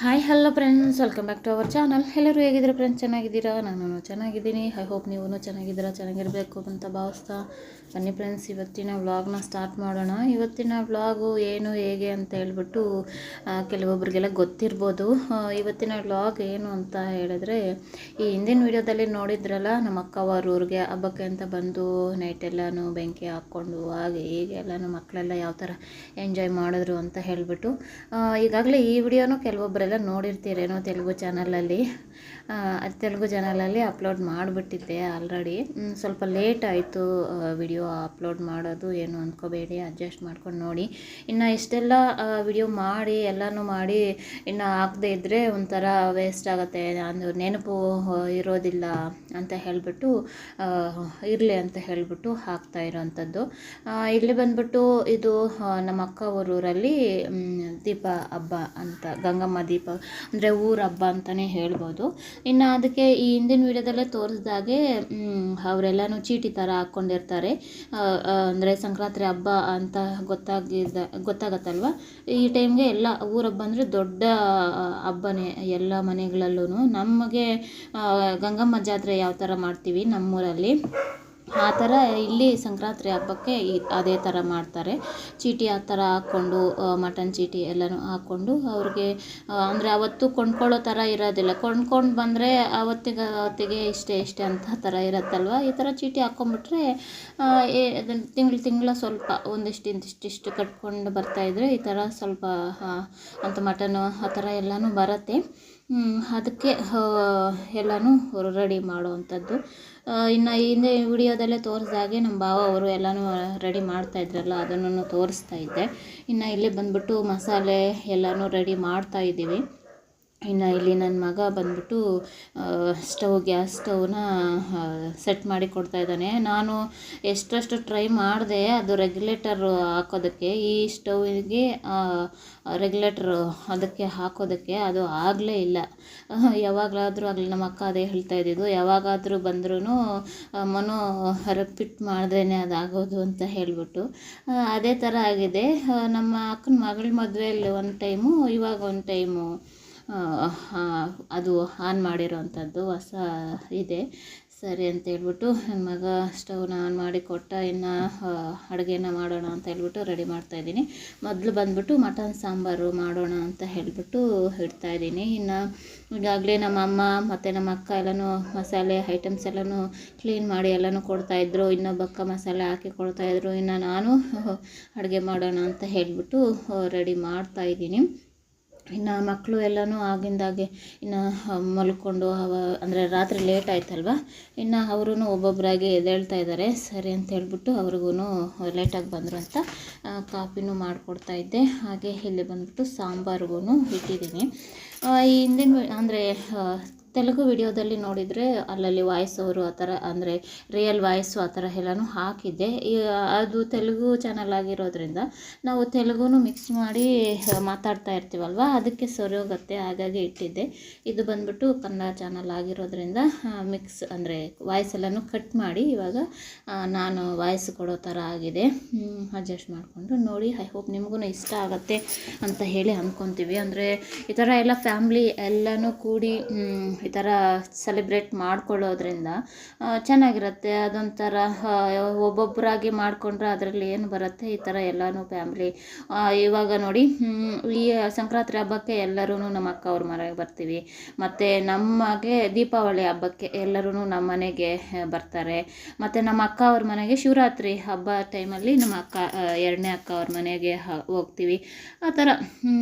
Hi hello friends, welcome back to our channel. ಎಲ್ಲರೂ ಹೇಗಿದ್ದೀರಾ friends? ಚೆನ್ನಾಗಿದ್ದೀರಾ? ನಾನು ಚೆನ್ನಾಗಿದ್ದೀನಿ. ಐ ಹೋಪ್ ನೀವು ಚೆನ್ನಾಗಿದ್ದೀರಾ, ಚೆನ್ನಾಗಿರಬೇಕು ಅಂತ ಭಾವಿಸ್ತಾ ಬನ್ನಿ ಫ್ರೆಂಡ್ಸ್, ಇವತ್ತಿನ ವ್ಲಾಗ್ನ ಸ್ಟಾರ್ಟ್ ಮಾಡೋಣ. ಇವತ್ತಿನ ವ್ಲಾಗು ಏನು ಹೇಗೆ ಅಂತ ಹೇಳ್ಬಿಟ್ಟು ಕೆಲವೊಬ್ಬರಿಗೆಲ್ಲ ಗೊತ್ತಿರ್ಬೋದು. ಇವತ್ತಿನ ವ್ಲಾಗ್ ಏನು ಅಂತ ಹೇಳಿದ್ರೆ, ಈ ಹಿಂದಿನ ವಿಡಿಯೋದಲ್ಲಿ ನೋಡಿದ್ರಲ್ಲ, ನಮ್ಮ ಅಕ್ಕವ್ರ ಊರಿಗೆ ಹಬ್ಬಕ್ಕೆ ಅಂತ ಬಂದು ನೈಟೆಲ್ಲನೂ ಬೆಂಕಿ ಹಾಕ್ಕೊಂಡು ಹಾಗೆ ಹೀಗೆ ಎಲ್ಲನೂ ಮಕ್ಕಳೆಲ್ಲ ಯಾವ ಥರ ಎಂಜಾಯ್ ಮಾಡಿದ್ರು ಅಂತ ಹೇಳಿಬಿಟ್ಟು ಈಗಾಗಲೇ ಈ ವಿಡಿಯೋನೂ ಕೆಲವೊಬ್ಬರೆಲ್ಲ ನೋಡಿರ್ತೀರೇನೋ ತೆಲುಗು ಚಾನಲಲ್ಲಿ. ಅದು ತೆಲುಗು ಚಾನಲಲ್ಲಿ ಅಪ್ಲೋಡ್ ಮಾಡಿಬಿಟ್ಟಿದ್ದೆ ಆಲ್ರೆಡಿ. ಸ್ವಲ್ಪ ಲೇಟ್ ಆಯಿತು ವಿಡಿಯೋ ಅಪ್ಲೋಡ್ ಮಾಡೋದು, ಏನು ಅಂದ್ಕೋಬೇಡಿ, ಅಡ್ಜಸ್ಟ್ ಮಾಡ್ಕೊಂಡು ನೋಡಿ. ಇನ್ನು ಇಷ್ಟೆಲ್ಲ ವಿಡಿಯೋ ಮಾಡಿ ಎಲ್ಲನೂ ಮಾಡಿ ಇನ್ನು ಹಾಕದೇ ಇದ್ದರೆ ಒಂಥರ ವೇಸ್ಟ್ ಆಗುತ್ತೆ, ಒಂದು ನೆನಪು ಇರೋದಿಲ್ಲ ಅಂತ ಹೇಳಿಬಿಟ್ಟು ಇರಲಿ ಅಂತ ಹೇಳಿಬಿಟ್ಟು ಹಾಕ್ತಾ ಇರೋವಂಥದ್ದು. ಇಲ್ಲಿ ಬಂದ್ಬಿಟ್ಟು ಇದು ನಮ್ಮ ಅಕ್ಕ ಊರಲ್ಲಿ ದೀಪ ಹಬ್ಬ ಅಂತ, ಗಂಗಮ್ಮ ದೀಪ ಅಂದರೆ ಊರ ಹಬ್ಬ ಅಂತಲೇ ಹೇಳ್ಬೋದು. ಇನ್ನು ಅದಕ್ಕೆ ಈ ಹಿಂದಿನ ವಿಡಿಯೋದಲ್ಲೇ ತೋರಿಸ್ದಾಗೆ ಅವರೆಲ್ಲನೂ ಚೀಟಿ ಥರ ಹಾಕ್ಕೊಂಡಿರ್ತಾರೆ. ಅಂದರೆ ಸಂಕ್ರಾಂತಿ ಹಬ್ಬ ಅಂತ ಗೊತ್ತಾಗತ್ತಲ್ವ, ಈ ಟೈಮ್ಗೆ ಎಲ್ಲ ಊರ ಹಬ್ಬ ಅಂದರೆ ದೊಡ್ಡ ಹಬ್ಬನೇ ಎಲ್ಲ ಮನೆಗಳಲ್ಲೂ. ನಮಗೆ ಗಂಗಮ್ಮ ಜಾತ್ರೆ ಯಾವ ಥರ ಮಾಡ್ತೀವಿ ನಮ್ಮೂರಲ್ಲಿ, ಆ ಥರ ಇಲ್ಲಿ ಸಂಕ್ರಾಂತಿ ಹಬ್ಬಕ್ಕೆ ಅದೇ ಥರ ಮಾಡ್ತಾರೆ. ಚೀಟಿ ಆ ಥರ ಹಾಕ್ಕೊಂಡು ಮಟನ್ ಚೀಟಿ ಎಲ್ಲನೂ ಹಾಕ್ಕೊಂಡು ಅವ್ರಿಗೆ ಅಂದರೆ ಅವತ್ತು ಕೊಂಡ್ಕೊಳ್ಳೋ ಥರ ಇರೋದಿಲ್ಲ. ಕೊಂಡ್ಕೊಂಡು ಬಂದರೆ ಅವತ್ತಿಗೆ ಇಷ್ಟೇ ಅಂತ ಥರ ಇರುತ್ತಲ್ವ. ಈ ಥರ ಚೀಟಿ ಹಾಕ್ಕೊಂಬಿಟ್ರೆ ತಿಂಗಳ ಸ್ವಲ್ಪ ಇಂತಿಷ್ಟು ಕಟ್ಕೊಂಡು ಬರ್ತಾಯಿದ್ರೆ ಈ ಥರ ಸ್ವಲ್ಪ ಅಂತ ಮಟನು ಆ ಥರ ಎಲ್ಲನೂ ಬರುತ್ತೆ. ಅದಕ್ಕೆ ಎಲ್ಲನೂ ರೆಡಿ ಮಾಡೋವಂಥದ್ದು. ಇನ್ನು ಹಿಂದೆ ವಿಡಿಯೋದಲ್ಲೇ ತೋರಿಸ್ದಾಗೆ ನಮ್ಮ ಭಾವ ಅವರು ಎಲ್ಲನೂ ರೆಡಿ ಮಾಡ್ತಾಯಿದ್ರಲ್ಲ, ಅದನ್ನು ತೋರಿಸ್ತಾ ಇದ್ದೆ. ಇನ್ನು ಇಲ್ಲಿ ಬಂದ್ಬಿಟ್ಟು ಮಸಾಲೆ ಎಲ್ಲನೂ ರೆಡಿ ಮಾಡ್ತಾಯಿದ್ದೀವಿ. ಇನ್ನು ಇಲ್ಲಿ ನನ್ನ ಮಗ ಬಂದ್ಬಿಟ್ಟು ಗ್ಯಾಸ್ ಸ್ಟವ್ನ ಸೆಟ್ ಮಾಡಿ ಕೊಡ್ತಾಯಿದ್ದಾನೆ. ನಾನು ಎಷ್ಟಷ್ಟು ಟ್ರೈ ಮಾಡಿದೆ ಅದು ರೆಗ್ಯುಲೇಟರ್ ಹಾಕೋದಕ್ಕೆ, ಈ ಸ್ಟವ್ವಿಗೆ ರೆಗ್ಯುಲೇಟ್ರು ಅದಕ್ಕೆ ಹಾಕೋದಕ್ಕೆ, ಅದು ಆಗಲೇ ಇಲ್ಲ. ಯಾವಾಗಲಾದರೂ ಆಗಲಿ ನಮ್ಮ ಅಕ್ಕ ಅದೇ ಹೇಳ್ತಾ ಇದ್ದಿದ್ದು, ಯಾವಾಗಾದರೂ ಬಂದ್ರೂ ಮನೋ ರಿಪೀಟ್ ಮಾಡಿದ್ರೇ ಅದಾಗೋದು ಅಂತ ಹೇಳಿಬಿಟ್ಟು ಅದೇ ಥರ ಆಗಿದೆ. ನಮ್ಮ ಅಕ್ಕನ ಮಗಳ ಮದುವೆಯಲ್ಲಿ ಒಂದು ಟೈಮು, ಇವಾಗ ಒಂದು ಟೈಮು ಅದು ಆನ್ ಮಾಡಿರೋವಂಥದ್ದು ಹೊಸ ಇದೆ. ಸರಿ ಅಂತ ಹೇಳ್ಬಿಟ್ಟು ನನ್ನ ಮಗ ಸ್ಟವ್ನ ಆನ್ ಮಾಡಿ ಕೊಟ್ಟ. ಇನ್ನು ಅಡುಗೆನ ಮಾಡೋಣ ಅಂತ ಹೇಳ್ಬಿಟ್ಟು ರೆಡಿ ಮಾಡ್ತಾಯಿದ್ದೀನಿ. ಮೊದಲು ಬಂದ್ಬಿಟ್ಟು ಮಟನ್ ಸಾಂಬಾರು ಮಾಡೋಣ ಅಂತ ಹೇಳಿಬಿಟ್ಟು ಇಡ್ತಾಯಿದ್ದೀನಿ. ಇನ್ನು ಈಗಾಗಲೇ ನಮ್ಮ ಅಮ್ಮ ಮತ್ತು ನಮ್ಮ ಅಕ್ಕ ಎಲ್ಲನೂ ಮಸಾಲೆ ಐಟಮ್ಸ್ ಎಲ್ಲನೂ ಕ್ಲೀನ್ ಮಾಡಿ ಎಲ್ಲನೂ ಕೊಡ್ತಾಯಿದ್ರು. ಇನ್ನೊಬ್ಬಕ್ಕ ಮಸಾಲೆ ಹಾಕಿ ಕೊಡ್ತಾಯಿದ್ರು. ಇನ್ನು ನಾನು ಅಡುಗೆ ಮಾಡೋಣ ಅಂತ ಹೇಳಿಬಿಟ್ಟು ರೆಡಿ ಮಾಡ್ತಾಯಿದ್ದೀನಿ. ಇನ್ನು ಮಕ್ಕಳು ಎಲ್ಲನೂ ಆಗಿಂದಾಗೆ ಇನ್ನು ಮಲ್ಕೊಂಡು ಅಂದರೆ ರಾತ್ರಿ ಲೇಟ್ ಆಯ್ತಲ್ವ, ಇನ್ನು ಅವರೂ ಒಬ್ಬೊಬ್ಬರಾಗಿ ಎದ್ದೇಳ್ತಾ ಇದ್ದಾರೆ. ಸರಿ ಅಂತ ಹೇಳ್ಬಿಟ್ಟು ಅವ್ರಿಗೂ ಲೇಟಾಗಿ ಬಂದರು ಅಂತ ಕಾಫಿನೂ ಮಾಡಿಕೊಡ್ತಾಯಿದ್ದೆ. ಹಾಗೆ ಇಲ್ಲಿ ಬಂದ್ಬಿಟ್ಟು ಸಾಂಬಾರಿಗೂ ಇಟ್ಟಿದ್ದೀನಿ. ಈ ಹಿಂದಿನ ಅಂದರೆ ತೆಲುಗು ವಿಡಿಯೋದಲ್ಲಿ ನೋಡಿದರೆ ಅಲ್ಲಲ್ಲಿ ವಾಯ್ಸ್ ಅವರು ಆ ಥರ ಅಂದರೆ ರಿಯಲ್ ವಾಯ್ಸು ಆ ಥರ ಎಲ್ಲನೂ ಹಾಕಿದ್ದೆ. ಅದು ತೆಲುಗು ಚಾನಲ್ ಆಗಿರೋದ್ರಿಂದ ನಾವು ತೆಲುಗುನು ಮಿಕ್ಸ್ ಮಾಡಿ ಮಾತಾಡ್ತಾ ಇರ್ತೀವಲ್ವ, ಅದಕ್ಕೆ ಸರಿ ಹೋಗುತ್ತೆ, ಹಾಗಾಗಿ ಇಟ್ಟಿದ್ದೆ. ಇದು ಬಂದ್ಬಿಟ್ಟು ಕನ್ನಡ ಚಾನಲ್ ಆಗಿರೋದ್ರಿಂದ ಮಿಕ್ಸ್ ಅಂದರೆ ವಾಯ್ಸ್ ಎಲ್ಲನೂ ಕಟ್ ಮಾಡಿ ಇವಾಗ ನಾನು ವಾಯ್ಸ್ ಕೊಡೋ ಥರ ಆಗಿದೆ. ಅಡ್ಜಸ್ಟ್ ಮಾಡಿಕೊಂಡು ನೋಡಿ. ಐ ಹೋಪ್ ನಿಮಗೂ ಇಷ್ಟ ಆಗುತ್ತೆ ಅಂತ ಹೇಳಿ ಅಂದ್ಕೊತೀವಿ. ಅಂದರೆ ಈ ಥರ ಎಲ್ಲ ಫ್ಯಾಮ್ಲಿ ಎಲ್ಲನೂ ಕೂಡಿ ಈ ಥರ ಸೆಲೆಬ್ರೇಟ್ ಮಾಡ್ಕೊಳ್ಳೋದ್ರಿಂದ ಚೆನ್ನಾಗಿರುತ್ತೆ. ಅದೊಂಥರ ಒಬ್ಬೊಬ್ಬರಾಗಿ ಮಾಡಿಕೊಂಡ್ರೆ ಅದರಲ್ಲಿ ಏನು ಬರುತ್ತೆ, ಈ ಥರ ಎಲ್ಲನೂ ಫ್ಯಾಮ್ಲಿ. ಇವಾಗ ನೋಡಿ, ಈ ಸಂಕ್ರಾಂತಿ ಹಬ್ಬಕ್ಕೆ ಎಲ್ಲರೂ ನಮ್ಮ ಅಕ್ಕ ಅವ್ರ ಮನೆಗೆ ಬರ್ತೀವಿ, ಮತ್ತು ನಮಗೆ ದೀಪಾವಳಿ ಹಬ್ಬಕ್ಕೆ ಎಲ್ಲರೂ ನಮ್ಮ ಮನೆಗೆ ಬರ್ತಾರೆ. ಮತ್ತು ನಮ್ಮ ಅಕ್ಕ ಅವ್ರ ಮನೆಗೆ ಶಿವರಾತ್ರಿ ಹಬ್ಬ ಟೈಮಲ್ಲಿ ನಮ್ಮ ಅಕ್ಕ ಎರಡನೇ ಅಕ್ಕ ಅವ್ರ ಮನೆಗೆ ಹೋಗ್ತೀವಿ. ಆ ಥರ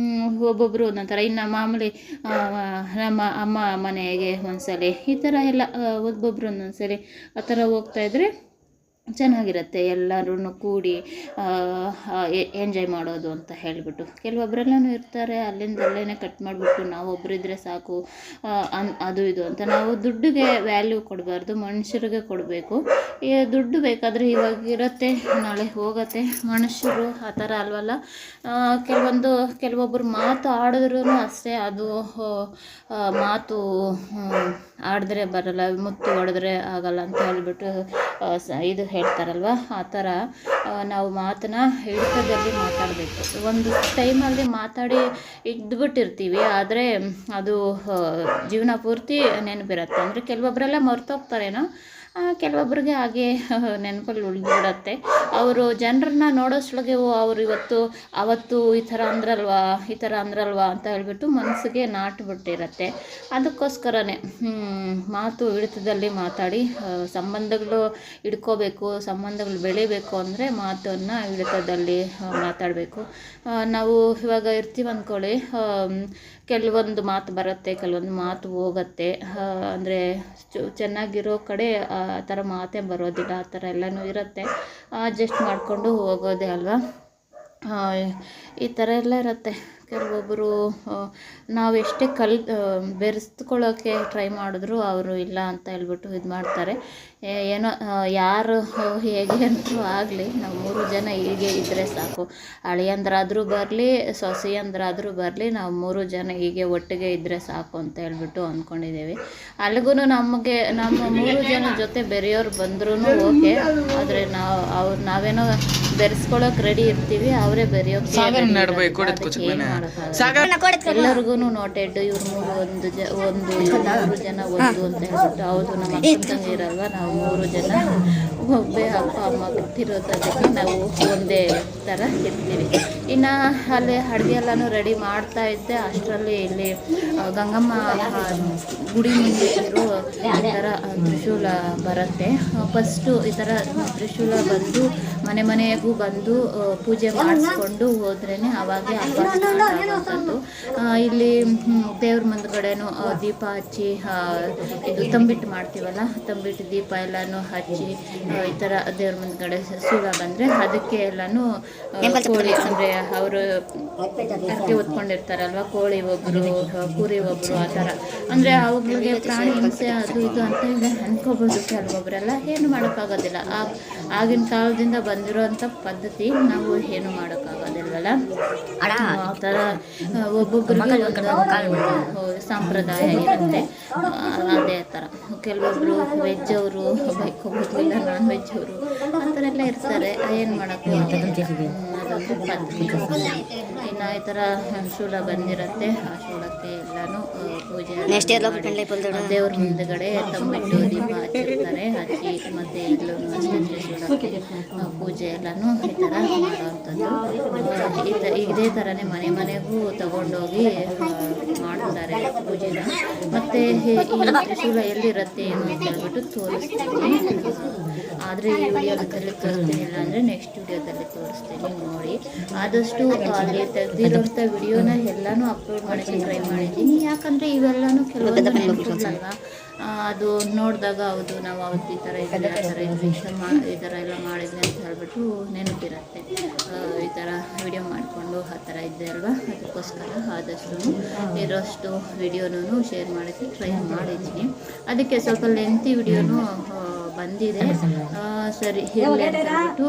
ಒಬ್ಬೊಬ್ಬರು ಒಂದೊಂದು ಥರ. ಇನ್ನು ಮಾಮೂಲಿ ನಮ್ಮ ಅಮ್ಮ ಮನೆಗೆ ಒಂದ್ಸಲಿ, ಈ ಥರ ಎಲ್ಲ ಒಬ್ಬೊಬ್ರು ಒಂದೊಂದ್ಸಲಿ ಆ ಥರ ಹೋಗ್ತಾಯಿದ್ರೆ ಚೆನ್ನಾಗಿರುತ್ತೆ. ಎಲ್ಲರೂ ಕೂಡಿ ಎಂಜಾಯ್ ಮಾಡೋದು ಅಂತ ಹೇಳಿಬಿಟ್ಟು ಕೆಲವೊಬ್ಬರೆಲ್ಲನೂ ಇರ್ತಾರೆ ಅಲ್ಲೇ ಕಟ್ ಮಾಡಿಬಿಟ್ಟು ನಾವು ಒಬ್ಬರಿದ್ರೆ ಸಾಕು ಅದು ಇದು ಅಂತ. ನಾವು ದುಡ್ಡಿಗೆ ವ್ಯಾಲ್ಯೂ ಕೊಡಬಾರ್ದು, ಮನುಷ್ಯರಿಗೆ ಕೊಡಬೇಕು. ದುಡ್ಡು ಬೇಕಾದರೆ ಇವಾಗ ಇರುತ್ತೆ, ನಾಳೆ ಹೋಗುತ್ತೆ. ಮನುಷ್ಯರು ಆ ಥರ ಅಲ್ವಲ್ಲ. ಕೆಲವೊಬ್ಬರು ಮಾತು ಆಡಿದ್ರೂ ಅಷ್ಟೇ, ಅದು ಮಾತು ಆಡಿದ್ರೆ ಬರಲ್ಲ, ಮುತ್ತು ಹೊಡೆದ್ರೆ ಆಗಲ್ಲ ಅಂತ ಹೇಳಿಬಿಟ್ಟು ಇದು ಹೇಳ್ತಾರಲ್ವ, ಆ ಥರ ನಾವು ಮಾತನ್ನ ಹಿಡಿತದಲ್ಲಿ ಮಾತಾಡಬೇಕು. ಒಂದು ಟೈಮಲ್ಲಿ ಮಾತಾಡಿ ಇದ್ಬಿಟ್ಟಿರ್ತೀವಿ, ಆದರೆ ಅದು ಜೀವನ ಪೂರ್ತಿ ನೆನಪಿರುತ್ತೆ. ಅಂದರೆ ಕೆಲವೊಬ್ಬರೆಲ್ಲ ಮರ್ತೋಗ್ತಾರೇನೋ, ಕೆಲವೊಬ್ಬರಿಗೆ ಹಾಗೆ ನೆನಪಲ್ಲಿ ಉಳಿದ್ಬಿಡತ್ತೆ. ಅವರು ಜನರನ್ನ ನೋಡೋಷ್ಳಗೆ ಅವರು ಅವತ್ತು ಈ ಥರ ಅಂದ್ರಲ್ವಾ ಅಂತ ಹೇಳ್ಬಿಟ್ಟು ಮನಸ್ಸಿಗೆ ನಾಟ್ಬಿಟ್ಟಿರತ್ತೆ. ಅದಕ್ಕೋಸ್ಕರನೇ ಮಾತು ಹಿಡಿತದಲ್ಲಿ ಮಾತಾಡಿ ಸಂಬಂಧಗಳು ಇಟ್ಕೋಬೇಕು. ಸಂಬಂಧಗಳು ಬೆಳಿಬೇಕು ಅಂದರೆ ಮಾತನ್ನು ಹಿಡಿತದಲ್ಲಿ ಮಾತಾಡಬೇಕು. ನಾವು ಇವಾಗ ಇರ್ತೀವಿ ಅಂದ್ಕೊಳ್ಳಿ, ಕೆಲವೊಂದು ಮಾತು ಬರುತ್ತೆ, ಕೆಲವೊಂದು ಮಾತು ಹೋಗುತ್ತೆ. ಅಂದರೆ ಚೆನ್ನಾಗಿರೋ ಕಡೆ ಆ ಥರ ಮಾತೇ ಬರೋದಿಲ್ಲ, ಆ ಥರ ಎಲ್ಲನೂ ಇರುತ್ತೆ. ಅಡ್ಜಸ್ಟ್ ಮಾಡಿಕೊಂಡು ಹೋಗೋದೇ ಅಲ್ವಾ. ಈ ಥರ ಎಲ್ಲ ಇರುತ್ತೆ. ಕೆಲವೊಬ್ಬರು ನಾವೆಷ್ಟೇ ಬೆರೆಸ್ಕೊಳ್ಳೋಕ್ಕೆ ಟ್ರೈ ಮಾಡಿದ್ರು ಅವರು ಇಲ್ಲ ಅಂತ ಹೇಳ್ಬಿಟ್ಟು ಇದು ಮಾಡ್ತಾರೆ. ಏನೋ ಯಾರು ಹೇಗೆ ಅಂತೂ ಆಗಲಿ, ನಾವು 3 ಜನ ಹೀಗೆ ಇದ್ದರೆ ಸಾಕು. ಅಳಿಯಂದ್ರಾದರೂ ಬರಲಿ, ಸೊಸೆಯಂದ್ರಾದರೂ ಬರಲಿ, ನಾವು 3 ಜನ ಹೀಗೆ ಒಟ್ಟಿಗೆ ಇದ್ದರೆ ಸಾಕು ಅಂತ ಹೇಳ್ಬಿಟ್ಟು ಅಂದ್ಕೊಂಡಿದ್ದೀವಿ. ಅಲ್ಲಿಗೂ ನಮ್ಮ 3 ಜನ ಜೊತೆ ಬೇರೆಯವ್ರು ಬಂದ್ರೂ ಓಕೆ, ಆದರೆ ನಾವೇನೋ ಬೆರೆಸ್ಕೊಳ್ಳೋಕೆ ರೆಡಿ ಇರ್ತೀವಿ, ಅವರೇ ಬೆರೆಯೋಕೆ ಎಲ್ಲರಿಗೂ ನೋಟೆಡ್ ಇವ್ರು 3 ಜನ ಒಂದು ಅಂತ ಹೇಳ್ಬಿಟ್ಟು. ಹೌದು, ನಮ್ಮ ಅಕ್ಕ ತಂಗಿರಲ್ವ, ನಾವು 3 ಜನ ಒಬ್ಬೇ ಅಪ್ಪ ಅಮ್ಮ ಬಿಟ್ಟಿರೋದಕ್ಕೆ ನಾವು ಒಂದೇ ಥರ ಇರ್ತೀವಿ. ಇನ್ನು ಅಲ್ಲಿ ಅಡುಗೆ ಎಲ್ಲನೂ ರೆಡಿ ಮಾಡ್ತಾ ಇದ್ದೆ ಅಷ್ಟರಲ್ಲಿ ಇಲ್ಲಿ ಗಂಗಮ್ಮ ಗುಡಿ ಮುಂದೆ ಈ ಥರ ತ್ರಿಶೂಲ ಬರುತ್ತೆ. ಫಸ್ಟು ಈ ಥರ ತ್ರಿಶೂಲ ಬಂದು ಮನೆಗೂ ಬಂದು ಪೂಜೆ ಮಾಡಿಸ್ಕೊಂಡು ಹೋದ್ರೇ ಅವಾಗೆ ಹಬ್ಬ ಸ್ಟಾರ್ಟ್ ಆಗುವಂಥದ್ದು. ಇಲ್ಲಿ ದೇವ್ರ ಮುಂದ್ಗಡೆನೂ ದೀಪ ಹಚ್ಚಿ, ಇದು ತಂಬಿಟ್ಟು ಮಾಡ್ತೀವಲ್ಲ, ತಂಬಿಟ್ಟು ದೀಪ ಎಲ್ಲನೂ ಹಚ್ಚಿ ಈ ಥರ ದೇವ್ರ ಮುಂದ್ಗಡೆ ಶೂಲ ಬಂದರೆ ಅದಕ್ಕೆ ಎಲ್ಲನೂ ಕೋಳಿ, ಅಂದರೆ ಅವರು ಅಕ್ಕಿ ಹೊತ್ಕೊಂಡಿರ್ತಾರಲ್ವ, ಕೋಳಿ ಒಬ್ಬರು, ಕುರಿ ಒಬ್ಬರು, ಆ ಥರ. ಅಂದರೆ ಅವುಗಳಿಗೆ ಪ್ರಾಣಿ ಹಿಂಸೆ ಅದು ಇದು ಅಂತ ಹೇಳಿ ಅನ್ಕೋಬೋದು ಕೆಲವೊಬ್ಬರೆಲ್ಲ. ಏನು ಮಾಡೋಕ್ಕಾಗೋದಿಲ್ಲ, ಆಗಿನ ಕಾಲದಿಂದ ಬಂದಿರೋಂಥ ಪದ್ಧತಿ, ನಾವು ಏನು ಮಾಡೋಕ್ಕಾಗೋದಿಲ್ವಲ್ಲ. ಆ ಥರ ಒಬ್ಬೊಬ್ಬರಿಗೆ ಒಂದು ಸಂಪ್ರದಾಯ ಇರುತ್ತೆ. ಅದೇ ಥರ ಕೆಲವೊಬ್ಬರು ವೆಜ್ ಅವರು ಬೈಕೋಬೋದಿಲ್ಲ, ನಾನ್ ವೆಜ್ ಅವರು ಆ ಥರ ಎಲ್ಲ ಇರ್ತಾರೆ. ಏನು ಮಾಡೋಕ್ಕೆ ಅದೊಂದು ಪದ್ಧತಿ. ಇನ್ನು ಈ ಥರ ಶೂಲ ಬಂದಿರುತ್ತೆ, ಆ ಶೂಲಕ್ಕೆ ಎಲ್ಲನೂ ಪೂಜೆ ದೇವ್ರ ಮುಂದೆಗಡೆ ತಂಬಿಟ್ಟು ದೀಪ ಹಚ್ಚಿರ್ತಾರೆ. ಹಚ್ಚಿ ಮತ್ತು ಇಲ್ಲೂ ಶೂಲಕ್ಕೆ ಪೂಜೆ ಎಲ್ಲನೂ ಈ ಥರ ಮಾಡೋವಂಥದ್ದು. ಇದೇ ಥರನೇ ಮನೆಗೂ ತಗೊಂಡೋಗಿ ಮಾಡ್ತಾರೆ ಪೂಜೆನ. ಮತ್ತು ಈ ತ್ರಿಶೂಲ ಎಲ್ಲಿರುತ್ತೆ ಏನು ಅಂತ ಹೇಳ್ಬಿಟ್ಟು ತೋರಿಸ್ತೀನಿ. ಆದರೆ ಈ ವಿಡಿಯೋದಲ್ಲಿ ತೋರಿಸ್ತೀನಿಲ್ಲ ಅಂದರೆ ನೆಕ್ಸ್ಟ್ ವಿಡಿಯೋದಲ್ಲಿ ತೋರಿಸ್ತೀನಿ, ನೋಡಿ. ಆದಷ್ಟು ಅಲ್ಲಿ ತೆಗೆದಿರೋಂಥ ವಿಡಿಯೋನ ಎಲ್ಲನೂ ಅಪ್ಲೋಡ್ ಮಾಡೋಕ್ಕೆ ಟ್ರೈ ಮಾಡಿದ್ದೀನಿ. ಯಾಕಂದರೆ ಇವೆಲ್ಲನೂ ಕೆಲವೊಂದು ನೆನಪುಗಳಲ್ವ, ಅದು ನೋಡಿದಾಗ ಹೌದು ನಾವು ಅವತ್ತು ಈ ಥರ ಇದ್ದರೆ ಆ ಥರ ಇದ್ವಿ, ಈ ಥರ ಎಲ್ಲ ಮಾಡಿದ್ವಿ ಅಂತ ಹೇಳ್ಬಿಟ್ಟು ನೆನಪಿರುತ್ತೆ. ಈ ಥರ ವಿಡಿಯೋ ಮಾಡಿಕೊಂಡು ಆ ಥರ ಇದ್ದೆ ಅಲ್ವಾ, ಅದಕ್ಕೋಸ್ಕರ ಆದಷ್ಟು ಇರೋಷ್ಟು ವಿಡಿಯೋನೂ ಶೇರ್ ಮಾಡೋಕ್ಕೆ ಟ್ರೈ ಮಾಡಿದ್ದೀನಿ. ಅದಕ್ಕೆ ಸ್ವಲ್ಪ ಲೆಂತಿ ವಿಡಿಯೋನೂ ಬಂದಿದೆ. ಸರಿ, ಇರಲಿ ಅಂತ ಹೇಳ್ಬಿಟ್ಟು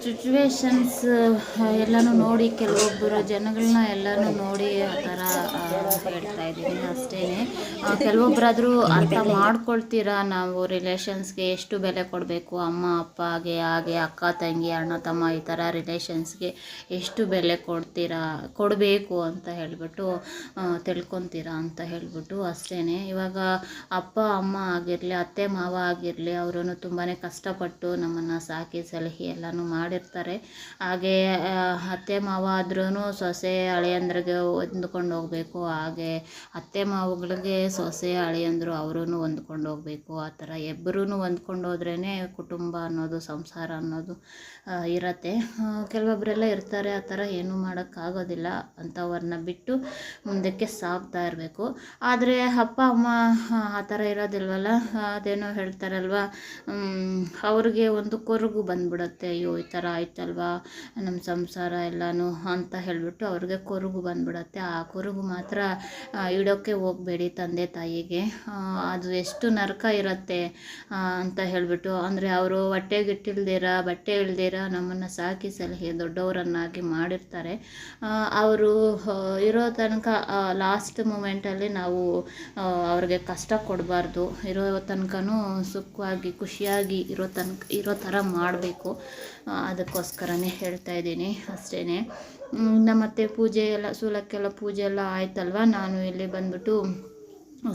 ಸಿಚುವೇಶನ್ಸ್ ಎಲ್ಲನೂ ನೋಡಿ, ಕೆಲವೊಬ್ಬರ ಜನಗಳನ್ನ ಎಲ್ಲನೂ ನೋಡಿ ಆ ಥರ ಹೇಳ್ತಾ ಇದ್ದೀನಿ ಅಷ್ಟೇ. ಕೆಲವೊಬ್ಬರಾದರೂ ಅರ್ಥ ಮಾಡ್ಕೊಳ್ತೀರಾ, ನಾವು ರಿಲೇಷನ್ಸ್ಗೆ ಎಷ್ಟು ಬೆಲೆ ಕೊಡಬೇಕು, ಅಮ್ಮ ಅಪ್ಪಗೆ, ಹಾಗೆ ಅಕ್ಕ ತಂಗಿ ಅಣ್ಣ ತಮ್ಮ ಈ ಥರ ರಿಲೇಷನ್ಸ್ಗೆ ಎಷ್ಟು ಬೆಲೆ ಕೊಡಬೇಕು ಅಂತ ಹೇಳ್ಬಿಟ್ಟು ತಿಳ್ಕೊತೀರಾ ಅಂತ ಹೇಳ್ಬಿಟ್ಟು ಅಷ್ಟೇ. ಇವಾಗ ಅಪ್ಪ ಅಮ್ಮ ಆಗಿರಲಿ, ಅತ್ತೆ ಮಾವ ಆಗಿರಲಿ, ಅವರೂ ತುಂಬಾ ಕಷ್ಟಪಟ್ಟು ನಮ್ಮನ್ನು ಸಾಕಿ ಸಲಹಿ ಎಲ್ಲನೂ ಮಾಡಿರ್ತಾರೆ. ಹಾಗೆ ಅತ್ತೆ ಮಾವ ಆದ್ರೂ ಸೊಸೆ ಅಳಿಯಂದ್ರಿಗೆ ಹೊಂದ್ಕೊಂಡು ಹೋಗಬೇಕು, ಹಾಗೆ ಅತ್ತೆ ಮಾವಗಳಿಗೆ ಸೊಸೆ ಅಳಿಯಂದರು ಅವರೂ ಹೊಂದ್ಕೊಂಡು ಹೋಗಬೇಕು. ಆ ಥರ ಇಬ್ಬರೂ ಹೊಂದ್ಕೊಂಡು ಹೋದ್ರೇ ಕುಟುಂಬ ಅನ್ನೋದು, ಸಂಸಾರ ಅನ್ನೋದು ಇರತ್ತೆ. ಕೆಲವೊಬ್ಬರೆಲ್ಲ ಇರ್ತಾರೆ ಆ ಥರ ಏನೂ ಮಾಡೋಕ್ಕಾಗೋದಿಲ್ಲ, ಅಂಥವ್ರನ್ನ ಬಿಟ್ಟು ಮುಂದಕ್ಕೆ ಸಾಗ್ತಾ ಇರಬೇಕು. ಆದರೆ ಅಪ್ಪ ಅಮ್ಮ ಆ ಥರ ಇರೋದಿಲ್ವಲ್ಲ, ಅದೇನೋ ಹೇಳ್ತಾರಲ್ವ, ಅವ್ರಿಗೆ ಒಂದು ಕೊರಗು ಬಂದ್ಬಿಡುತ್ತೆ, ಅಯ್ಯೋ ಈ ಥರ ಆಯ್ತಲ್ವಾ ನಮ್ಮ ಸಂಸಾರ ಎಲ್ಲನೂ ಅಂತ ಹೇಳಿಬಿಟ್ಟು ಅವ್ರಿಗೆ ಕೊರಗು ಬಂದ್ಬಿಡುತ್ತೆ. ಆ ಕೊರಗು ಮಾತ್ರ ಇಡೋಕ್ಕೆ ಹೋಗಬೇಡಿ ತಂದೆ ತಾಯಿಗೆ, ಅದು ಎಷ್ಟು ನರಕ ಇರುತ್ತೆ ಅಂತ ಹೇಳಿಬಿಟ್ಟು. ಅಂದರೆ ಅವರು ಹೊಟ್ಟೆಗಿಟ್ಟಿಲ್ದಿರ ಬಟ್ಟೆ ಇಲ್ದಿರ ನಮ್ಮನ್ನು ಸಾಕಿ ಸಲಹೆ ದೊಡ್ಡವರನ್ನಾಗಿ ಮಾಡಿರ್ತಾರೆ. ಅವರು ಇರೋ ತನಕ ಲಾಸ್ಟ್ ಮೂಮೆಂಟಲ್ಲಿ ನಾವು ಅವ್ರಿಗೆ ಕಷ್ಟ ಕೊಡಬಾರ್ದು, ಇರೋ ತನಕನೂ ಸುಖವಾಗಿ ಖುಷಿಯಾಗಿ ಇರೋ ಥರ ಮಾಡಬೇಕು. ಅದಕ್ಕೋಸ್ಕರನೇ ಹೇಳ್ತಾ ಇದ್ದೀನಿ ಅಷ್ಟೇ. ಇನ್ನು ಮತ್ತು ಪೂಜೆ ಎಲ್ಲ ಸೂಲಕ್ಕೆಲ್ಲ ಪೂಜೆ ಎಲ್ಲ ಆಯ್ತಲ್ವ, ನಾನು ಇಲ್ಲಿ ಬಂದ್ಬಿಟ್ಟು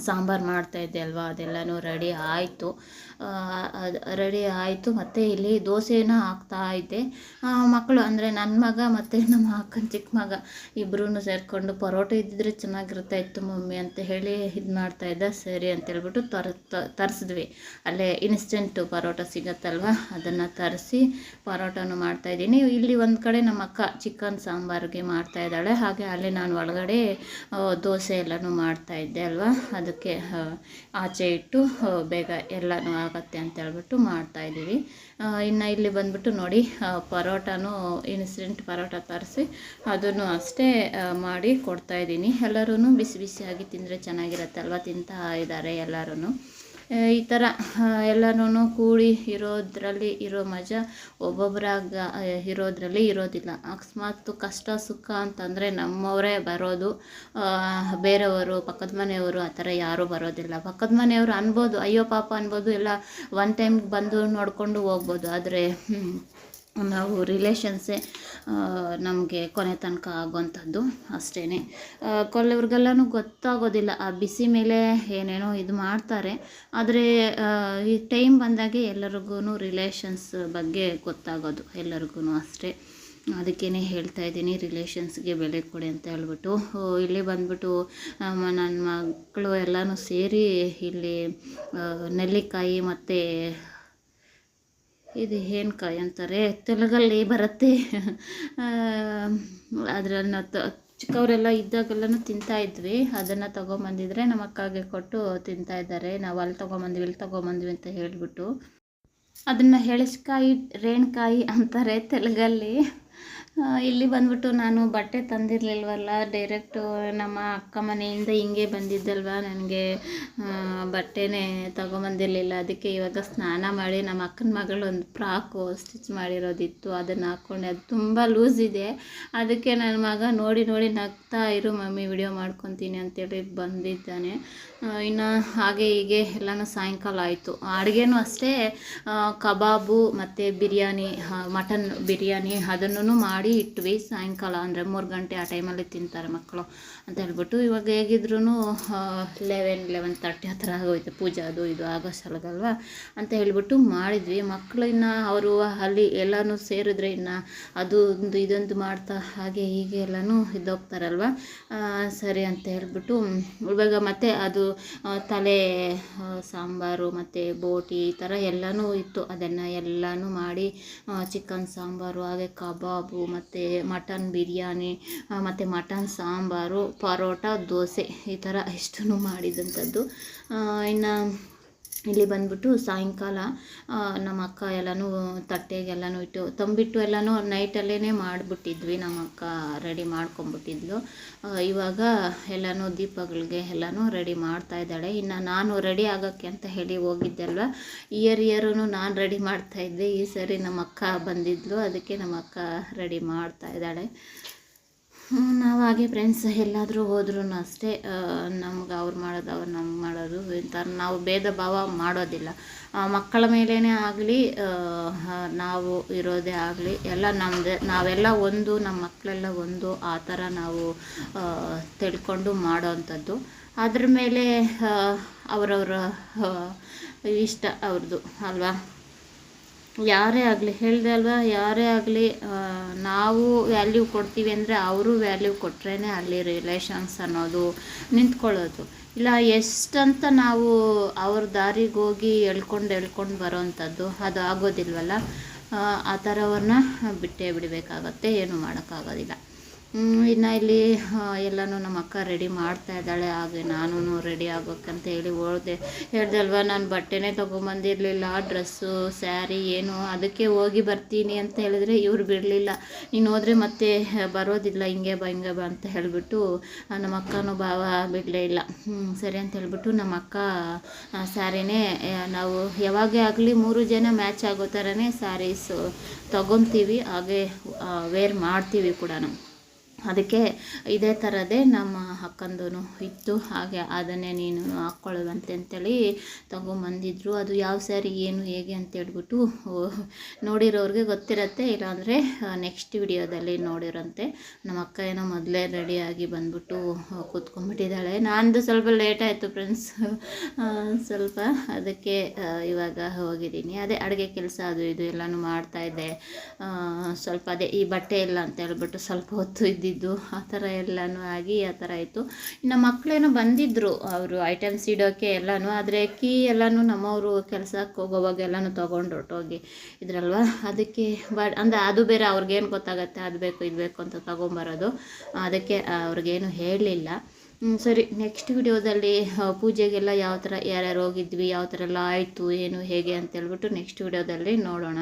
ಸಾಂಬಾರು ಮಾಡ್ತಾಯಿದ್ದೆ ಅಲ್ವಾ, ಅದೆಲ್ಲನೂ ರೆಡಿ ಆಯಿತು. ರೆಡಿ ಆಯಿತು. ಮತ್ತು ಇಲ್ಲಿ ದೋಸೆನ ಹಾಕ್ತಾಯಿದ್ದೆ. ಮಕ್ಕಳು ಅಂದರೆ ನನ್ನ ಮಗ ಮತ್ತು ನಮ್ಮ ಅಕ್ಕನ ಚಿಕ್ಕ ಮಗ ಇಬ್ಬರೂ ಸೇರಿಕೊಂಡು ಪರೋಟ ಇದ್ದಿದ್ರೆ ಚೆನ್ನಾಗಿರ್ತಾ ಇತ್ತು ಮಮ್ಮಿ ಅಂತ ಹೇಳಿ ಇದು ಮಾಡ್ತಾಯಿದ್ದ. ಸರಿ ಅಂತೇಳ್ಬಿಟ್ಟು ತರಿಸಿದ್ವಿ. ಅಲ್ಲೇ ಇನ್ಸ್ಟೆಂಟು ಪರೋಟ ಸಿಗತ್ತಲ್ವ, ಅದನ್ನು ತರಿಸಿ ಪರೋಟನೂ ಮಾಡ್ತಾಯಿದ್ದೀನಿ. ಇಲ್ಲಿ ಒಂದು ಕಡೆ ನಮ್ಮ ಅಕ್ಕ ಚಿಕನ್ ಸಾಂಬಾರಿಗೆ ಮಾಡ್ತಾಯಿದ್ದಾಳೆ, ಹಾಗೆ ಅಲ್ಲೇ ನಾನು ಒಳಗಡೆ ದೋಸೆ ಎಲ್ಲನೂ ಮಾಡ್ತಾಯಿದ್ದೆ ಅಲ್ವಾ, ಅದಕ್ಕೆ ಆಚೆ ಇಟ್ಟು ಬೇಗ ಎಲ್ಲನೂ ಆಗತ್ತೆ ಅಂತ ಹೇಳ್ಬಿಟ್ಟು ಮಾಡ್ತಾಯಿದ್ದೀವಿ. ಇನ್ನು ಇಲ್ಲಿ ಬಂದ್ಬಿಟ್ಟು ನೋಡಿ, ಪರೋಟನೂ ಇನ್ಸ್ಟೆಂಟ್ ಪರೋಟ ತರಿಸಿ ಅದನ್ನು ಅಷ್ಟೇ ಮಾಡಿ ಕೊಡ್ತಾಯಿದ್ದೀನಿ. ಎಲ್ಲರೂ ಬಿಸಿ ಬಿಸಿಯಾಗಿ ತಿಂದರೆ ಚೆನ್ನಾಗಿರತ್ತಲ್ವ, ತಿಂತಾ ಇದ್ದಾರೆ ಎಲ್ಲರೂ. ಈ ಥರ ಎಲ್ಲನೂ ಕೂಡಿ ಇರೋದ್ರಲ್ಲಿ ಇರೋ ಮಜಾ ಒಬ್ಬೊಬ್ಬರಾಗ ಇರೋದ್ರಲ್ಲಿ ಇರೋದಿಲ್ಲ. ಅಕಸ್ಮಾತ್ ಕಷ್ಟ ಸುಖ ಅಂತಂದರೆ ನಮ್ಮವರೇ ಬರೋದು, ಬೇರೆಯವರು ಪಕ್ಕದ ಮನೆಯವರು ಆ ಥರ ಯಾರೂ ಬರೋದಿಲ್ಲ. ಪಕ್ಕದ ಮನೆಯವರು ಅನ್ಬೋದು, ಅಯ್ಯೋ ಪಾಪ ಅನ್ಬೋದು, ಎಲ್ಲ ಒನ್ ಟೈಮ್ ಬಂದು ನೋಡಿಕೊಂಡು ಹೋಗ್ಬೋದು. ಆದರೆ ನಾವು ರಿಲೇಷನ್ಸೇ ನಮಗೆ ಕೊನೆ ತನಕ ಆಗೋವಂಥದ್ದು ಅಷ್ಟೇ. ಕೆಲವ್ರಿಗೆಲ್ಲನೂ ಗೊತ್ತಾಗೋದಿಲ್ಲ, ಆ ಬಿಸಿ ಮೇಲೆ ಏನೇನೋ ಇದು ಮಾಡ್ತಾರೆ. ಆದರೆ ಈ ಟೈಮ್ ಬಂದಾಗೆ ಎಲ್ಲರಿಗೂ ರಿಲೇಷನ್ಸ್ ಬಗ್ಗೆ ಗೊತ್ತಾಗೋದು ಎಲ್ಲರಿಗೂ ಅಷ್ಟೇ. ಅದಕ್ಕೇ ಹೇಳ್ತಾ ಇದ್ದೀನಿ, ರಿಲೇಷನ್ಸ್ಗೆ ಬೆಲೆ ಕೊಡಿ ಅಂತ ಹೇಳ್ಬಿಟ್ಟು. ಇಲ್ಲಿ ಬಂದ್ಬಿಟ್ಟು ನನ್ನ ಮಕ್ಕಳು ಎಲ್ಲನೂ ಸೇರಿ ಇಲ್ಲಿ ನೆಲ್ಲಿಕಾಯಿ ಮತ್ತು ಇದು ಏನು ಕಾಯಿ ಅಂತಾರೆ ತೆಲುಗಲ್ಲಿ ಬರುತ್ತೆ, ಅದನ್ನು ಚಿಕ್ಕವರೆಲ್ಲ ಇದ್ದಾಗೆಲ್ಲನೂ ತಿಂತಾಯಿದ್ವಿ. ಅದನ್ನು ತೊಗೊಂಬಂದಿದ್ರೆ ನಮ್ಮ ಅಕ್ಕಗೆ ಕೊಟ್ಟು ತಿಂತಾಯಿದ್ದಾರೆ. ನಾವು ಅಲ್ಲಿ ತೊಗೊಂಬಂದ್ವಿ ಇಲ್ಲಿ ತೊಗೊಂಬಂದ್ವಿ ಅಂತ ಹೇಳಿಬಿಟ್ಟು. ಅದನ್ನು ಹೆಳಸ್ಕಾಯಿ ರೇಣ್ಕಾಯಿ ಅಂತಾರೆ ತೆಲುಗಲ್ಲಿ. ಇಲ್ಲಿ ಬಂದ್ಬಿಟ್ಟು ನಾನು ಬಟ್ಟೆ ತಂದಿರಲಿಲ್ವಲ್ಲ, ಡೈರೆಕ್ಟು ನಮ್ಮ ಅಕ್ಕ ಮನೆಯಿಂದ ಹಿಂಗೆ ಬಂದಿದ್ದಲ್ವ, ನನಗೆ ಬಟ್ಟೆನೇ ತೊಗೊಂಬಂದಿರಲಿಲ್ಲ. ಅದಕ್ಕೆ ಇವಾಗ ಸ್ನಾನ ಮಾಡಿ ನಮ್ಮ ಅಕ್ಕನ ಮಗಳು ಒಂದು ಫ್ರಾಕು ಸ್ಟಿಚ್ ಮಾಡಿರೋದಿತ್ತು, ಅದನ್ನು ಹಾಕ್ಕೊಂಡೆ. ಅದು ತುಂಬ ಲೂಸ್ ಇದೆ. ಅದಕ್ಕೆ ನನ್ನ ಮಗ ನೋಡಿ ನಗ್ತಾ ಇರು ಮಮ್ಮಿ ವಿಡಿಯೋ ಮಾಡ್ಕೊತೀನಿ ಅಂತೇಳಿ ಬಂದಿದ್ದಾನೆ. ಇನ್ನು ಹಾಗೆ ಹೀಗೆ ಎಲ್ಲನೂ ಸಾಯಂಕಾಲ ಆಯಿತು. ಅಡುಗೆನೂ ಅಷ್ಟೇ, ಕಬಾಬು ಮತ್ತು ಬಿರಿಯಾನಿ, ಮಟನ್ ಬಿರಿಯಾನಿ ಅದನ್ನು ಮಾಡಿ ಇಟ್ವಿ. ಸಾಯಂಕಾಲ ಅಂದರೆ 3 ಗಂಟೆ ಆ ಟೈಮಲ್ಲಿ ತಿಂತಾರೆ ಮಕ್ಕಳು ಅಂತ ಹೇಳ್ಬಿಟ್ಟು. ಇವಾಗ ಹೇಗಿದ್ರೂ 11:30 ಆ ಥರ ಆಗೋಯ್ತು, ಪೂಜೆ ಅದು ಇದು ಆಗೋ ಸಲಗಲ್ವ ಅಂತ ಹೇಳಿಬಿಟ್ಟು ಮಾಡಿದ್ವಿ. ಮಕ್ಕಳು ಇನ್ನು ಅವರು ಅಲ್ಲಿ ಎಲ್ಲನೂ ಸೇರಿದ್ರೆ ಇನ್ನು ಅದು ಒಂದು ಇದೊಂದು ಮಾಡ್ತಾ ಹಾಗೆ ಹೀಗೆ ಎಲ್ಲನೂ ಇದ್ದೋಗ್ತಾರಲ್ವ. ಸರಿ ಅಂತ ಹೇಳ್ಬಿಟ್ಟು ಇವಾಗ ಮತ್ತೆ ಅದು ತಲೆ ಸಾಂಬಾರು ಮತ್ತು ಬೋಟಿ ಈ ಥರ ಎಲ್ಲನೂ ಇತ್ತು. ಅದನ್ನು ಎಲ್ಲನೂ ಮಾಡಿ ಚಿಕನ್ ಸಾಂಬಾರು, ಹಾಗೆ ಕಬಾಬು ಮತ್ತು ಮಟನ್ ಬಿರಿಯಾನಿ ಮತ್ತು ಮಟನ್ ಸಾಂಬಾರು, ಪರೋಟ, ದೋಸೆ ಈ ಥರ ಇಷ್ಟನ್ನು ಮಾಡಿದಂಥದ್ದು. ಇನ್ನು ಇಲ್ಲಿ ಬಂದ್ಬಿಟ್ಟು ಸಾಯಂಕಾಲ ನಮ್ಮ ಅಕ್ಕ ಎಲ್ಲನೂ ತಟ್ಟೆಗೆಲ್ಲನೂ ಇಟ್ಟು ತಂಬಿಟ್ಟು ಎಲ್ಲನೂ ನೈಟಲ್ಲೇ ಮಾಡಿಬಿಟ್ಟಿದ್ವಿ. ನಮ್ಮ ಅಕ್ಕ ರೆಡಿ ಮಾಡ್ಕೊಂಬಿಟ್ಟಿದ್ಲು. ಇವಾಗ ಎಲ್ಲನೂ ದೀಪಗಳಿಗೆ ಎಲ್ಲನೂ ರೆಡಿ ಮಾಡ್ತಾಯಿದ್ದಾಳೆ. ಇನ್ನು ನಾನು ರೆಡಿ ಆಗೋಕ್ಕೆ ಅಂತ ಹೇಳಿ ಹೋಗಿದ್ದೆಲ್ವ, ಇಯರೂ ನಾನು ರೆಡಿ ಮಾಡ್ತಾಯಿದ್ದೆ. ಈ ಸರಿ ನಮ್ಮ ಅಕ್ಕ ಬಂದಿದ್ಲು, ಅದಕ್ಕೆ ನಮ್ಮ ಅಕ್ಕ ರೆಡಿ ಮಾಡ್ತಾಯಿದ್ದಾಳೆ. ನಾವು ಹಾಗೆ ಫ್ರೆಂಡ್ಸ್ ಎಲ್ಲಾದರೂ ಹೋದ್ರೂ ಅಷ್ಟೇ, ನಮ್ಗೆ ಅವ್ರು ಮಾಡೋದು ಅವ್ರು ನಮ್ಗೆ ಮಾಡೋದು ಇಂಥ ನಾವು ಭೇದ ಭಾವ ಮಾಡೋದಿಲ್ಲ. ಮಕ್ಕಳ ಮೇಲೇ ಆಗಲಿ ನಾವು ಇರೋದೇ ಆಗಲಿ ಎಲ್ಲ ನಮ್ಮದೇ, ನಾವೆಲ್ಲ ಒಂದು, ನಮ್ಮ ಮಕ್ಕಳೆಲ್ಲ ಒಂದು, ಆ ಥರ ನಾವು ತಿಳ್ಕೊಂಡು ಮಾಡೋವಂಥದ್ದು. ಅದ್ರ ಮೇಲೆ ಅವರವರ ಇಷ್ಟ ಅವ್ರದ್ದು ಅಲ್ವಾ. ಯಾರೇ ಆಗಲಿ ಹೇಳಿದೆ ಅಲ್ವಾ, ಯಾರೇ ಆಗಲಿ ನಾವು ವ್ಯಾಲ್ಯೂ ಕೊಡ್ತೀವಿ ಅಂದರೆ ಅವರು ವ್ಯಾಲ್ಯೂ ಕೊಟ್ರೇ ಅಲ್ಲಿ ರಿಲೇಷನ್ಸ್ ಅನ್ನೋದು ನಿಂತ್ಕೊಳ್ಳೋದು. ಇಲ್ಲ ಎಷ್ಟಂತ ನಾವು ಅವ್ರ ದಾರಿಗೆ ಹೋಗಿ ಎಳ್ಕೊಂಡು ಬರೋವಂಥದ್ದು ಅದು ಆಗೋದಿಲ್ವಲ್ಲ. ಆ ಥರವನ್ನ ಬಿಟ್ಟೇ ಬಿಡಬೇಕಾಗತ್ತೆ, ಏನೂ ಮಾಡೋಕ್ಕಾಗೋದಿಲ್ಲ. ಇನ್ನು ಇಲ್ಲಿ ಎಲ್ಲನೂ ನಮ್ಮ ಅಕ್ಕ ರೆಡಿ ಮಾಡ್ತಾ ಇದ್ದಾಳೆ. ಹಾಗೆ ನಾನು ರೆಡಿ ಆಗ್ಬೇಕಂತ ಹೇಳಿ ಹೇಳ್ದೆ ಅಲ್ವಾ, ನಾನು ಬಟ್ಟೆನೇ ತೊಗೊಂಬಂದಿರಲಿಲ್ಲ, ಡ್ರೆಸ್ಸು ಸ್ಯಾರಿ ಏನು, ಅದಕ್ಕೆ ಹೋಗಿ ಬರ್ತೀನಿ ಅಂತ ಹೇಳಿದ್ರೆ ಇವ್ರು ಬಿಡಲಿಲ್ಲ. ನೀನು ಹೋದರೆ ಮತ್ತೆ ಬರೋದಿಲ್ಲ, ಹಿಂಗೆ ಬಾ ಅಂತ ಹೇಳಿಬಿಟ್ಟು ನಮ್ಮ ಅಕ್ಕನೂ ಭಾವ ಬಿಡಲೇ ಇಲ್ಲ. ಸರಿ ಅಂತ ಹೇಳ್ಬಿಟ್ಟು ನಮ್ಮ ಅಕ್ಕ ಸ್ಯಾರಿನೇ ನಾವು ಯಾವಾಗೇ ಆಗಲಿ 3 ಜನ ಮ್ಯಾಚ್ ಆಗೋ ಥರನೇ ಸ್ಯಾರೀಸು ತೊಗೊತೀವಿ, ಹಾಗೆ ವೇರ್ ಮಾಡ್ತೀವಿ ಕೂಡ. ಅದಕ್ಕೆ ಇದೇ ಥರದೇ ನಮ್ಮ ಅಕ್ಕಂದೂ ಇತ್ತು, ಹಾಗೆ ಅದನ್ನೇ ನೀನು ಹಾಕ್ಕೊಳ್ಳುವಂತೆ ಅಂತೇಳಿ ತೊಗೊಂಬಂದಿದ್ರು. ಅದು ಯಾವ ಸ್ಯಾರಿ ಏನು ಹೇಗೆ ಅಂತ ಹೇಳ್ಬಿಟ್ಟು ನೋಡಿರೋರಿಗೆ ಗೊತ್ತಿರತ್ತೆ, ಇಲ್ಲಾಂದರೆ ನೆಕ್ಸ್ಟ್ ವಿಡಿಯೋದಲ್ಲಿ ನೋಡಿರಂತೆ. ನಮ್ಮ ಅಕ್ಕ ಏನೋ ಮೊದಲೇ ರೆಡಿಯಾಗಿ ಬಂದ್ಬಿಟ್ಟು ಕೂತ್ಕೊಂಡ್ಬಿಟ್ಟಿದ್ದಾಳೆ. ನಂದು ಸ್ವಲ್ಪ ಲೇಟ್ ಆಯಿತು ಫ್ರೆಂಡ್ಸ್, ಸ್ವಲ್ಪ ಅದಕ್ಕೆ ಇವಾಗ ಹೋಗಿದ್ದೀನಿ. ಅದೇ ಅಡುಗೆ ಕೆಲಸ ಅದು ಇದು ಎಲ್ಲನೂ ಮಾಡ್ತಾಯಿದ್ದೆ. ಸ್ವಲ್ಪ ಅದೇ ಈ ಬಟ್ಟೆ ಇಲ್ಲ ಅಂತ ಹೇಳ್ಬಿಟ್ಟು ಸ್ವಲ್ಪ ಹೊತ್ತು ಇದ್ದಿದ್ದು, ಆ ಥರ ಎಲ್ಲನೂ ಆಗಿ ಆ ಥರ ಆಯಿತು. ಇನ್ನು ಮಕ್ಕಳೇನೋ ಬಂದಿದ್ದರು, ಅವರು ಐಟಮ್ಸ್ ಇಡೋಕ್ಕೆ ಎಲ್ಲನೂ, ಆದರೆ ಕೀ ಎಲ್ಲನೂ ನಮ್ಮವರು ಕೆಲಸಕ್ಕೆ ಹೋಗೋವಾಗ ಎಲ್ಲನೂ ತೊಗೊಂಡು ಹೊರಟೋಗಿ ಇದ್ರಲ್ವ. ಅದಕ್ಕೆ ಅಂದರೆ ಅದು ಬೇರೆ ಅವ್ರಿಗೇನು ಗೊತ್ತಾಗತ್ತೆ, ಅದು ಬೇಕು ಇದು ಬೇಕು ಅಂತ ತೊಗೊಂಬರೋದು. ಅದಕ್ಕೆ ಅವ್ರಿಗೇನು ಹೇಳಲಿಲ್ಲ. ಸರಿ, ನೆಕ್ಸ್ಟ್ ವಿಡಿಯೋದಲ್ಲಿ ಪೂಜೆಗೆಲ್ಲ ಯಾವ ಥರ ಯಾರ್ಯಾರು ಹೋಗಿದ್ವಿ, ಯಾವ ಥರ ಎಲ್ಲ ಆಯಿತು ಏನು ಹೇಗೆ ಅಂತೇಳ್ಬಿಟ್ಟು ನೆಕ್ಸ್ಟ್ ವಿಡಿಯೋದಲ್ಲಿ ನೋಡೋಣ.